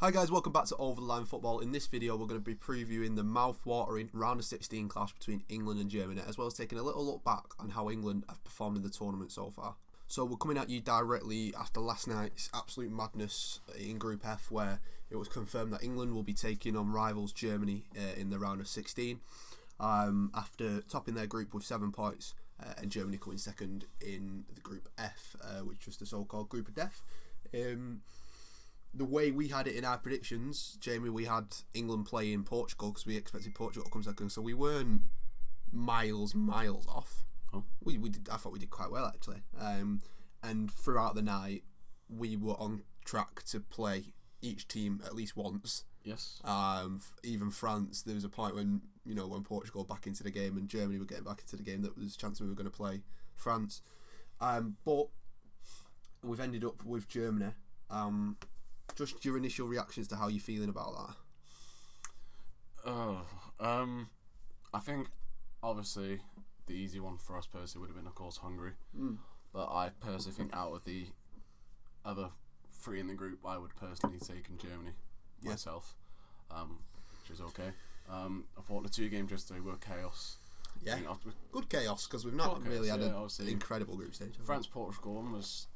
Hi guys, welcome back to Over the Line Football. In this video we're going to be previewing the mouth-watering round of 16 clash between England and Germany, as well as taking a little look back on how England have performed in the tournament so far. So we're coming at you directly after last night's absolute madness in Group F, where it was confirmed that England will be taking on rivals Germany in the round of 16 after topping their group with 7 points, and Germany coming second in the Group F, which was the so-called Group of Death. The way we had it in our predictions, Jamie, we had England playing Portugal because we expected Portugal to come second, so we weren't miles off. Oh. We did. I thought we did quite well actually. And throughout the night, we were on track to play each team at least once. Yes. Even France, there was a point when Portugal back into the game and Germany were getting back into the game, that was a chance we were going to play France. But we've ended up with Germany. Just your initial reactions to how you're feeling about that. I think obviously the easy one for us personally would have been, of course, Hungary. But I personally think out of the other three in the group, I would personally take in Germany myself, which is okay. I thought the two games yesterday were chaos. Yeah, good chaos because we've not really had an incredible group stage. France-Portugal one was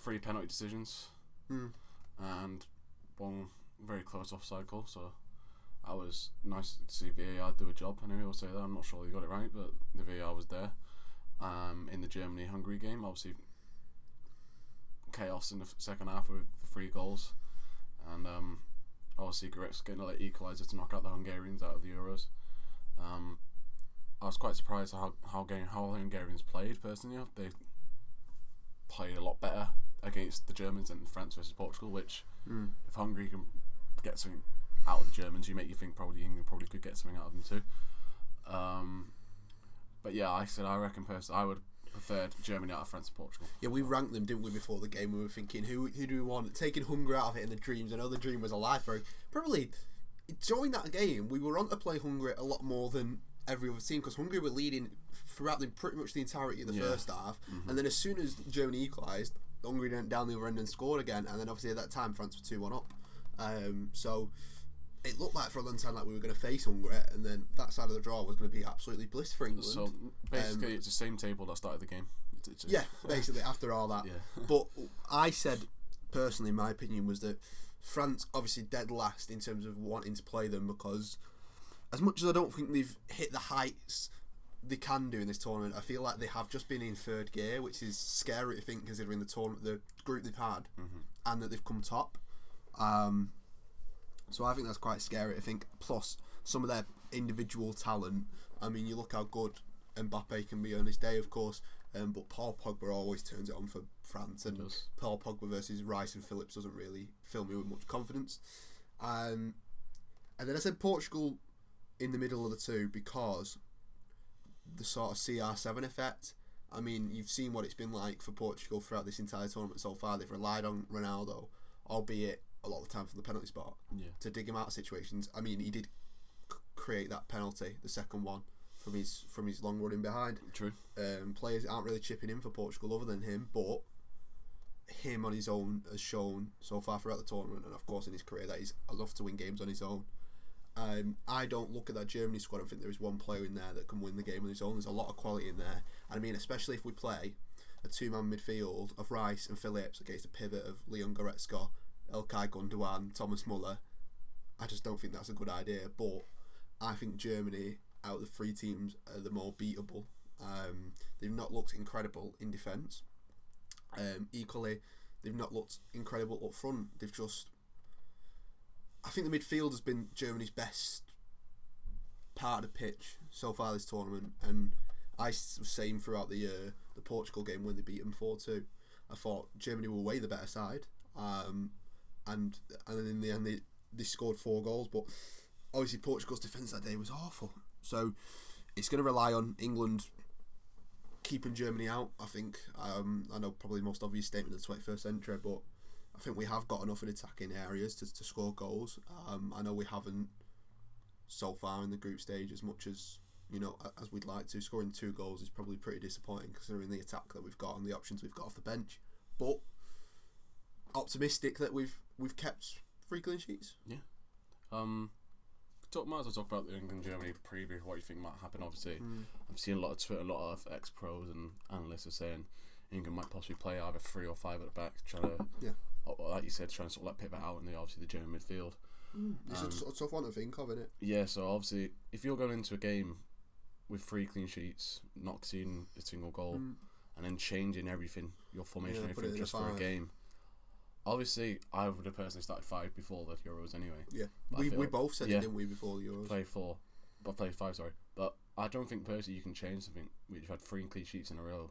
3 penalty decisions. And one very close offside call, so I was nice to see VAR do a job. I know people say that, I'm not sure they got it right, but the VAR was there. In the Germany-Hungary game, obviously chaos in the second half with 3 goals, and obviously Goretzka getting an equaliser to knock out the Hungarians out of the Euros. I was quite surprised how the Hungarians played personally. They played a lot better against the Germans than France versus Portugal, which if Hungary can get something out of the Germans, you think probably England probably could get something out of them too. But yeah, I reckon personally I would prefer Germany out of France and Portugal. Yeah, we ranked them, didn't we, before the game? We were thinking, who do we want? Taking Hungary out of it in the dreams. I know the dream was alive for probably during that game. We were on to play Hungary a lot more than every other team, because Hungary were leading throughout pretty much the entirety of the first half, and then as soon as Germany equalised, Hungary went down the other end and scored again, and then obviously at that time France were 2-1 up. So it looked like for a long time like we were going to face Hungary, and then that side of the draw was going to be absolutely bliss for England. So basically it's the same table that started the game. Yeah, basically after all that. Yeah. But I said, personally, my opinion was that France obviously dead last in terms of wanting to play them, because as much as I don't think they've hit the heights they can do in this tournament, I feel like they have just been in third gear, which is scary to think considering the tournament, the group they've had, and that they've come top. So I think that's quite scary to think. Plus some of their individual talent. I mean, you look how good Mbappe can be on his day, of course, but Paul Pogba always turns it on for France, and Paul Pogba versus Rice and Phillips doesn't really fill me with much confidence. And then I said Portugal in the middle of the two because the sort of CR7 effect. I mean, you've seen what it's been like for Portugal throughout this entire tournament so far. They've relied on Ronaldo, albeit a lot of the time from the penalty spot, to dig him out of situations. I mean, he did create that penalty, the second one, from his long running behind. True. Players aren't really chipping in for Portugal other than him, but him on his own has shown so far throughout the tournament, and of course in his career, that he's enough to win games on his own. I don't look at that Germany squad and think there is one player in there that can win the game on his own. There's a lot of quality in there. And I mean, especially if we play a 2-man midfield of Rice and Phillips against a pivot of Leon Goretzka, Ilkay Gundogan, Thomas Muller, I just don't think that's a good idea. But I think Germany, out of the 3 teams, are the more beatable. They've not looked incredible in defence. Equally, they've not looked incredible up front. I think the midfield has been Germany's best part of the pitch so far this tournament, and I was saying throughout the year, the Portugal game when they beat them 4-2, I thought Germany were way the better side, and then in the end they scored 4 goals, but obviously Portugal's defence that day was awful, so it's going to rely on England keeping Germany out. I think I know probably the most obvious statement of the 21st century, but I think we have got enough in attacking areas to score goals. I know we haven't so far in the group stage as much as as we'd like to. Scoring 2 goals is probably pretty disappointing considering the attack that we've got and the options we've got off the bench. But optimistic that we've kept 3 clean sheets. Yeah. Might as well talk about the England-Germany preview, what you think might happen. Obviously, I've seen a lot of Twitter, a lot of ex-pros and analysts are saying England might possibly play either 3 or 5 at the back, trying to, like you said, trying to sort of like pivot out in the German midfield. It's a tough one to think of, isn't it? Yeah, so obviously, if you're going into a game with 3 clean sheets, not conceding a single goal, and then changing everything, your formation, everything just for a game. Obviously, I would have personally started 5 before the Euros anyway. Yeah, we both said it, didn't we, before the Euros? Play 5, sorry. But I don't think personally you can change something. We've had 3 clean sheets in a row.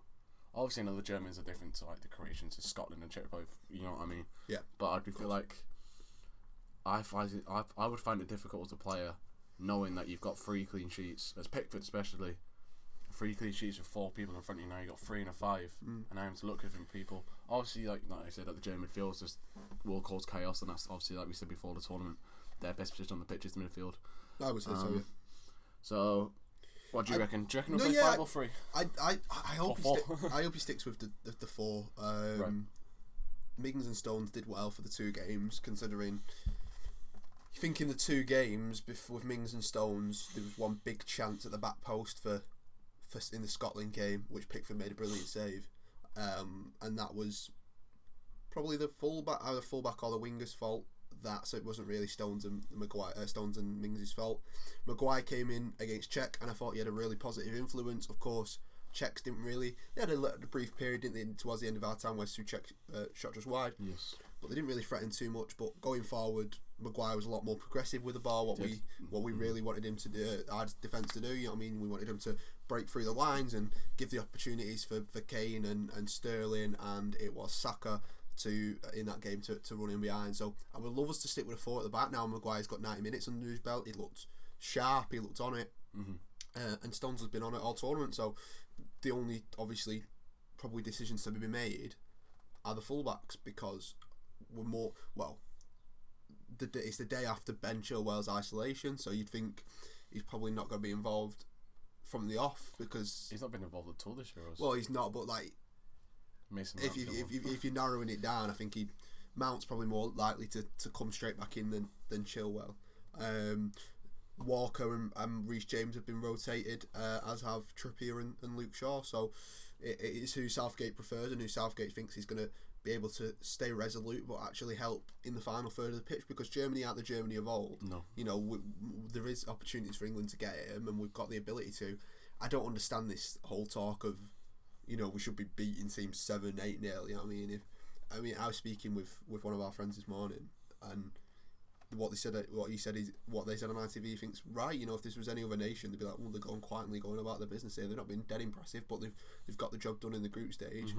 Obviously, I know the Germans are different to like the Croatians, to Scotland and Czech Republic. You know what I mean? Yeah. But I'd feel like I would find it difficult as a player, knowing that you've got 3 clean sheets. As Pickford especially, 3 clean sheets with 4 people in front of you now. You got 3 and a 5, and I have to look at different people. Obviously, like I said, at the German midfield just will cause chaos, and that's obviously, like we said before the tournament, their best position on the pitch is the midfield. I would say so. Yeah. So, what do you reckon? Do you reckon we'll play 5 or 3? I hope he sticks with the 4. Right. Mings and Stones did well for the 2 games, considering. You think in the 2 games with Mings and Stones, there was one big chance at the back post for in the Scotland game, which Pickford made a brilliant save, and that was probably the fullback or the winger's fault. So it wasn't really Stones and Mings' fault. Maguire came in against Czech, and I thought he had a really positive influence. Of course, Czechs didn't really. They had a brief period, didn't they, towards the end of our time, where Souček shot just wide. Yes. But they didn't really threaten too much. But going forward, Maguire was a lot more progressive with the ball. What we really wanted him to do, our defence to do. You know what I mean? We wanted him to break through the lines and give the opportunities for Kane and Sterling, and it was Saka in that game to run in behind. So I would love us to stick with a 4 at the back now. Maguire's got 90 minutes under his belt. He looked sharp. He looked on it, and Stones has been on it all tournament. So the only obviously probably decisions to be made are the fullbacks, because we're more it's the day after Ben Chilwell's isolation, so you'd think he's probably not going to be involved from the off, because he's not been involved at all this year. Well, he's not, but like if you're narrowing it down, I think Mount's probably more likely to come straight back in than Chilwell. Walker and Reece James have been rotated, as have Trippier and Luke Shaw. So it is who Southgate prefers and who Southgate thinks he's going to be able to stay resolute but actually help in the final third of the pitch, because Germany aren't the Germany of old. No. You know, there is opportunities for England to get him, and we've got the ability to. I don't understand this whole talk of, you know, we should be beating teams 7-8-0. You know what I mean? I was speaking with one of our friends this morning, and what they said is what they said on ITV. He thinks, right, you know, if this was any other nation, they'd be like, well, they're quietly going about their business here. They've not been dead impressive, but they've got the job done in the group stage.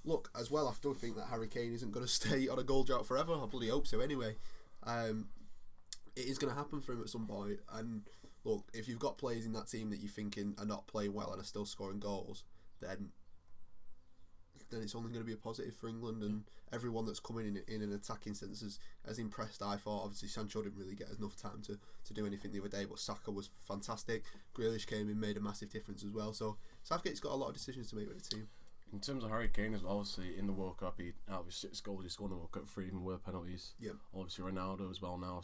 Look, as well, I still think that Harry Kane isn't going to stay on a goal drought forever. I bloody hope so anyway. It is going to happen for him at some point. And look, if you've got players in that team that you're thinking are not playing well and are still scoring goals, then it's only going to be a positive for England. And everyone that's coming in an attacking sense has impressed, I thought. Obviously, Sancho didn't really get enough time to do anything the other day, but Saka was fantastic. Grealish came in, made a massive difference as well. So Southgate's got a lot of decisions to make with the team. In terms of Harry Kane, as well, obviously in the World Cup, he out of his 6 goals he scored in the World Cup, 3 of them were penalties. Yeah. Obviously Ronaldo as well now.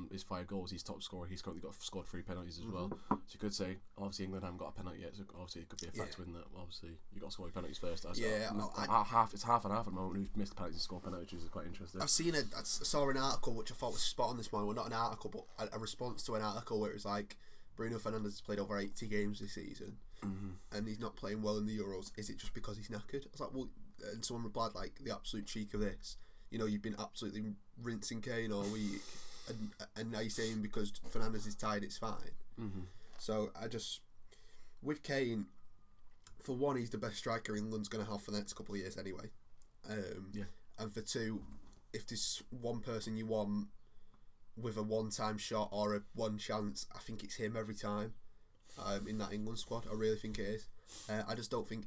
His 5 goals, he's top scorer. He's currently scored 3 penalties as well. So you could say, obviously England haven't got a penalty yet, so obviously it could be a factor in that. Obviously you got to score your penalties first. It's half and half at the moment. Who's missed penalties and scored penalties, which is quite interesting. I saw an article which I thought was spot on this morning. Well, not an article, but a response to an article where it was like, Bruno Fernandes has played over 80 games this season, and he's not playing well in the Euros. Is it just because he's knackered? I was like, well, and someone replied like, the absolute cheek of this. You know, you've been absolutely rinsing Kane all week, and now you're saying because Fernandes is tired, it's fine. So with Kane, for one, he's the best striker England's going to have for the next couple of years anyway. And for two, if there's one person you want with a one-time shot or a one chance, I think it's him every time in that England squad. I really think it is. I just don't think...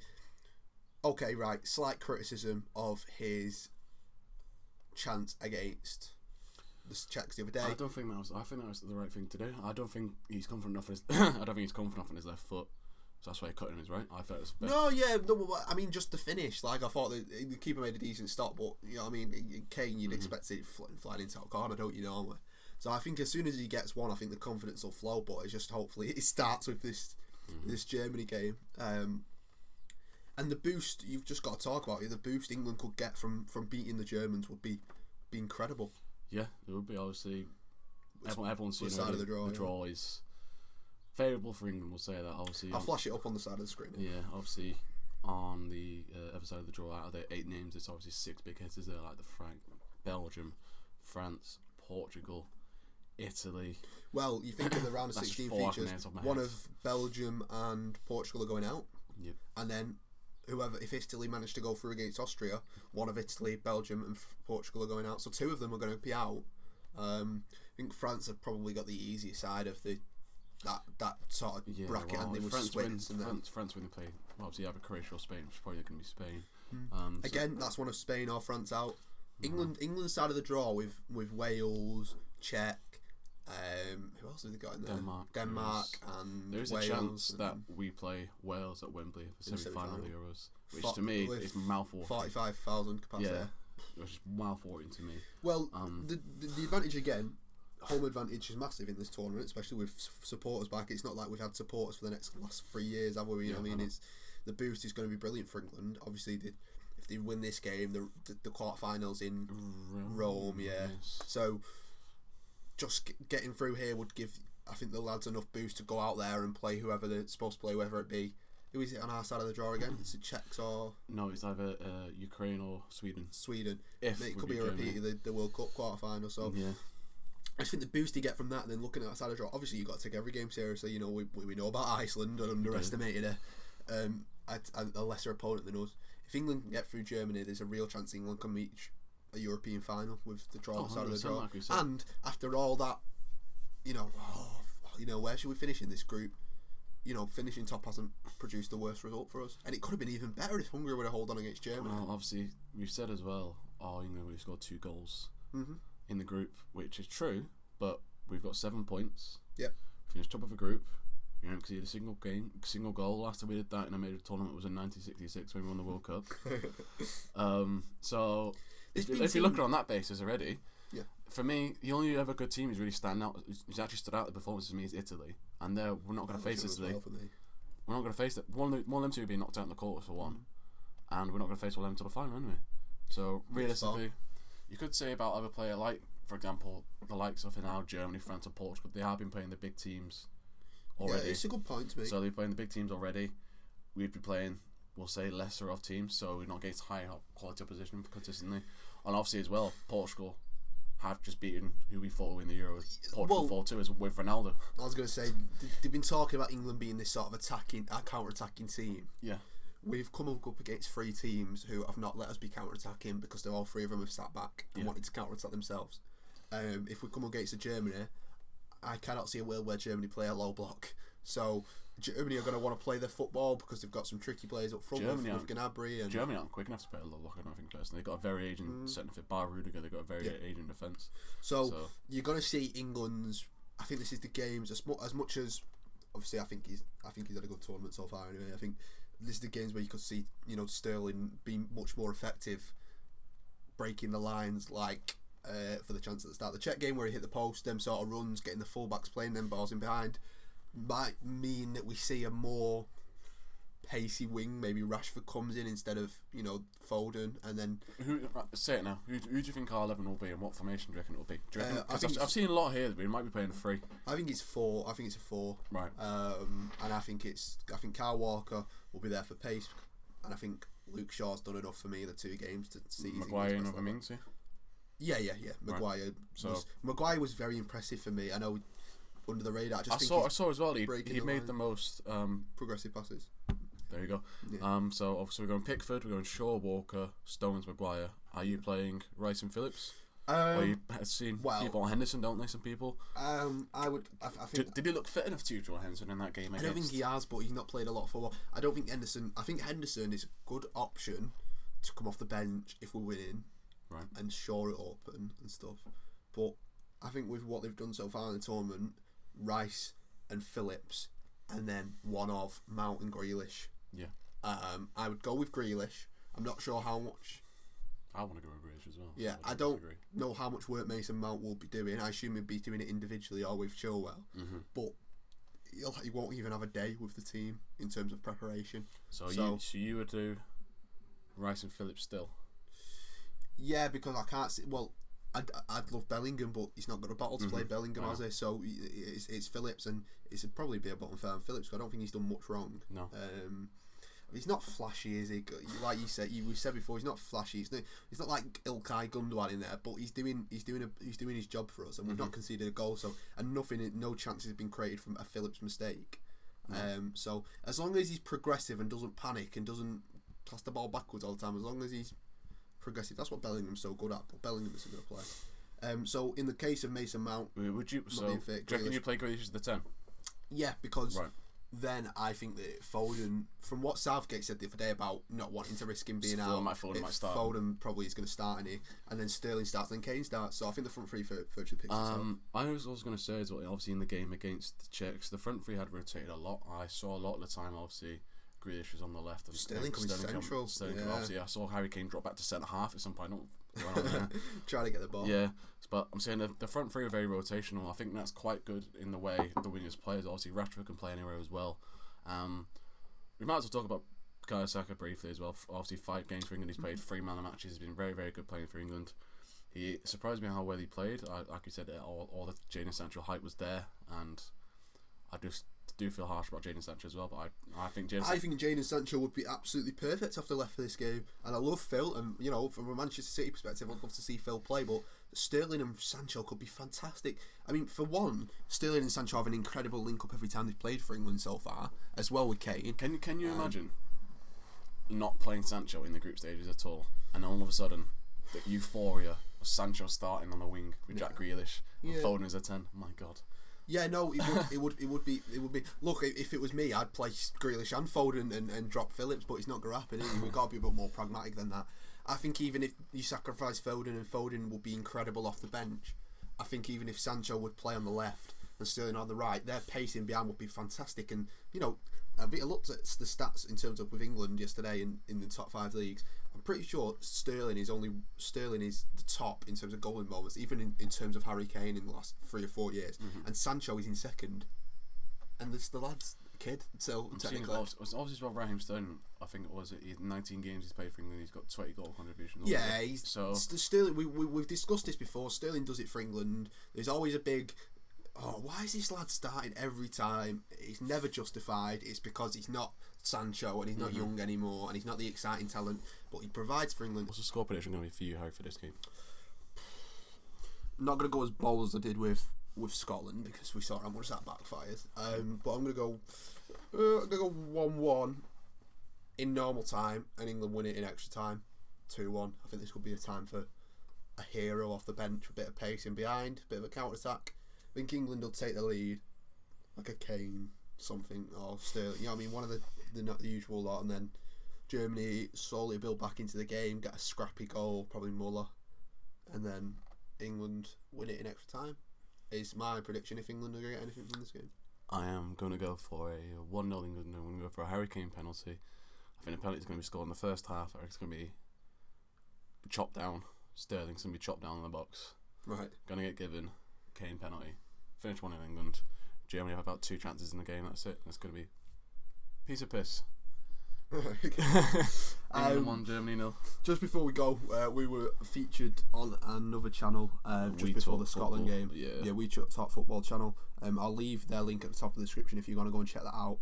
Okay, right, slight criticism of his chance against the Czechs the other day. I think that was the right thing to do. I don't think he's confident enough in his I don't think he's confident enough in his left foot. So that's why cutting him is right. I thought it was better. No, yeah, no, I mean just the finish. Like I thought the keeper made a decent stop, but you know, what I mean, Kane, you'd expect it flying into a corner, don't you normally? So I think as soon as he gets one, I think the confidence will flow. But it's just hopefully it starts with this Germany game. And the boost you've just got to talk about. The boost England could get from beating the Germans would be incredible. Yeah, it would be obviously. Everyone's seen side of the draw. The draw is favourable for England. We'll say that obviously. I'll flash it up on the side of the screen. Yeah, obviously on the other side of the draw, out of the 8 names, it's obviously 6 big hitters there, like Belgium, France, Portugal, Italy. Well, you think of the round of 16 features, one of Belgium and Portugal are going out. Yep. And then if Italy managed to go through against Austria, one of Italy, Belgium and Portugal are going out. So 2 of them are going to be out. I think France have probably got the easier side of that sort of bracket, and they would France switch. France when they play, obviously either Croatia or Spain, which is probably going to be Spain. Again, that's one of Spain or France out. England's side of the draw with Wales, Czech. Who else have they got in there? Denmark and there's Wales. A chance that we play Wales at Wembley for the semi-final of the Euros, which to me is mouthwatering. 45,000 capacity. Yeah, which is mouthwatering to me. Well, the advantage again, home advantage is massive in this tournament, especially with supporters back. It's not like we've had supporters for the last 3 years, have we? I mean, the boost is going to be brilliant for England. Obviously, if they win this game, the quarterfinals in Rome, yeah. Yes. So just getting through here would give, I think, the lads enough boost to go out there and play whoever they're supposed to play, whether it be. Who is it on our side of the draw again? Is it Czechs or? No, it's either Ukraine or Sweden. It could be a repeat of the World Cup quarterfinal. So yeah. I just think the boost you get from that, and then looking at that side of the draw, obviously you've got to take every game seriously. You know, we know about Iceland and underestimated a lesser opponent than us. If England can get through Germany, there's a real chance England can reach a European final with the draw side of the draw. Like and after all that, where should we finish in this group? You know, finishing top hasn't produced the worst result for us, and it could have been even better if Hungary would have held on against Germany. Well, obviously we've said as well, England would have scored 2 goals in the group, which is true, but we've got 7 points. Yep. Finished top of the group. You know, conceded a single goal. Last time we did that in a major tournament was in 1966 when we won the World Cup. So if you look at it on that basis already, yeah. For me, the only other good team who's really standing out, who's actually stood out the performances for me, is Italy, and we're not going to face Italy. We're not going to face it. One of them 2 being knocked out in the quarters for one, and we're not going to face one of them until the final anyway. So realistically, you could say about other player like, for example, the likes of now Germany, France, and Portugal. They have been playing the big teams already. Yeah, it's a good point to make. So they're playing the big teams already. We'd be playing, we'll say, lesser of teams, so we're not getting high quality opposition consistently. And obviously as well, Portugal have just beaten who we thought would win the Euros. Portugal 4-2 is with Ronaldo. I was going to say, they've been talking about England being this sort of counter-attacking team. Yeah. We've come up against 3 teams who have not let us be counter-attacking because they're all 3 of them have sat back and wanted to counter-attack themselves. If we come up against Germany, I cannot see a world where Germany play a low block. So Germany are going to want to play their football because they've got some tricky players up front with Gnabry. And Germany aren't quick enough to play a low block, I don't think, personally. They've got a very aging centre fit, bar Rudiger, they've got a very aging defence. So you're going to see England's, I think this is the games, as much as, obviously I think he's had a good tournament so far anyway. I think this is the games where you could see, Sterling being much more effective, breaking the lines for the chance at the start of the Czech game where he hit the post, them sort of runs, getting the fullbacks playing them balls in behind, might mean that we see a more pacey wing. Maybe Rashford comes in instead of Foden, and then say it now. Who do you think our 11 will be, and what formation do you reckon it will be? Do you reckon, I've seen a lot here that we might be playing 3. I think it's 4. I think it's a 4. Right. And I think Kyle Walker will be there for pace, and I think Luke Shaw's done enough for me in the 2 games to see. Maguire and other means, yeah. Maguire. Right. Maguire was very impressive for me. I know under the radar. I saw as well. He made the most progressive passes. There you go. Yeah. So obviously we're going Pickford, we're going Shaw, Walker, Stones, Maguire. Are you playing Rice and Phillips? You seen people on Henderson, don't they? Some people. I think. Did he look fit enough to draw Henderson in that game? I don't think he has, but he's not played a lot of football. I don't think Henderson. I think Henderson is a good option to come off the bench if we're winning, right, and shore it up and stuff. But I think with what they've done so far in the tournament, Rice and Phillips and then one of Mount and Grealish. Yeah. I would go with Grealish. I'm not sure how much. I want to go with Grealish as well. Yeah, I don't know how much work Mason Mount will be doing. I assume he'll be doing it individually or with Chilwell. But he won't even have a day with the team in terms of preparation. So you would do Rice and Phillips still? Yeah, because I can't see. Well, I'd love Bellingham, but he's not got a bottle to play Bellingham, has he? So it's Phillips, and it's probably be a bottom fair on Phillips. I don't think he's done much wrong. No. He's not flashy, is he? Like you said, we said before, he's not flashy. He's not like Ilkay Gundogan in there, but he's doing his job for us, and we've not conceded a goal. So no chances have been created from a Phillips mistake. No. So as long as he's progressive and doesn't panic and doesn't pass the ball backwards all the time, as long as he's progressive, that's what Bellingham's so good at. But Bellingham isn't going to play. So in the case of Mason Mount, would you? So do you reckon you play Grealish as the 10? Yeah, because. Right. Then I think that Foden, from what Southgate said the other day about not wanting to risk him being out, Foden might start. Foden probably is going to start, and then Sterling starts, then Kane starts. So I think the front three virtually picks itself. I was also going to say as well, obviously in the game against the Czechs, the front three had rotated a lot. I saw a lot of the time, obviously, Grealish was on the left and Sterling coming central. Obviously, I saw Harry Kane drop back to centre half at some point. Trying to get the ball. Yeah, but I'm saying the front three are very rotational. I think that's quite good in the way the wingers play. Obviously, Rashford can play anywhere as well. We might as well talk about Bukayo Saka briefly as well. Obviously, 5 games for England. He's played 3 man of matches. He's been very, very good playing for England. He surprised me how well he played. Like you said, all the Jadon Sancho hype was there, and I just do feel harsh about Jadon Sancho as well. But I think Jadon Sancho would be absolutely perfect off the left for this game. And I love Phil, and from a Manchester City perspective, I'd love to see Phil play, but Sterling and Sancho could be fantastic. I mean, for one, Sterling and Sancho have an incredible link-up every time they've played for England so far, as well with Kane. Can you imagine not playing Sancho in the group stages at all, and all of a sudden, the euphoria of Sancho starting on the wing with Jack Grealish and Foden as a 10? My God. Yeah, no, it would be. Look, if it was me, I'd play Grealish and Foden and drop Phillips, but it's not going to happen. We've got to be a bit more pragmatic than that. I think even if you sacrifice Foden, and Foden will be incredible off the bench, I think even if Sancho would play on the left and Sterling on the right, their pacing behind would be fantastic. And I looked at the stats in terms of with England yesterday in the top 5 leagues. I'm pretty sure Sterling is the top in terms of goal moments, even in terms of Harry Kane in the last 3 or 4 years, and Sancho is in second. And there's the lad's kid, so technically. It's obviously about Raheem Sterling. I think it was 19 games he's played for England. He's got 20 goal contributions. Yeah, Sterling. We've discussed this before. Sterling does it for England. There's always a big. Oh, why is this lad starting every time? It's never justified. It's because he's not Sancho and he's not young anymore and he's not the exciting talent, but he provides for England. What's the score prediction going to be for you, Harry, for this game? I'm not going to go as bold as I did with Scotland because we saw how much that backfired. But I'm going to go 1-1 in normal time and England win it in extra time, 2-1. I think this could be a time for a hero off the bench, a bit of pacing behind, a bit of a counter attack. I think England will take the lead, like a Kane, something, or Sterling. I mean, one of the not the usual lot, and then Germany slowly build back into the game, get a scrappy goal, probably Muller, and then England win it in extra time. Is my prediction if England are going to get anything from this game. I am going to go for a 1-0 England. I'm going to go for a Harry Kane penalty. I think the penalty is going to be scored in the first half. I think it's going to be chopped down. Sterling's going to be chopped down in the box. Right. Going to get given. Kane penalty. Finish 1 in England. Germany have about 2 chances in the game. That's it. It's going to be piece of piss. England 1, Germany 0. Just before we go, we were featured on another channel just before the Scotland game. Yeah, We Talk Football channel. I'll leave their link at the top of the description if you want to go and check that out.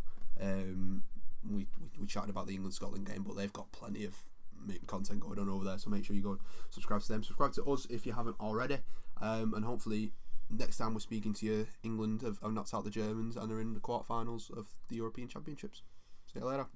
We chatted about the England-Scotland game, but they've got plenty of content going on over there, so make sure you go and subscribe to them. Subscribe to us if you haven't already, and hopefully next time we're speaking to you, England have knocked out the Germans and are in the quarterfinals of the European Championships. See you later.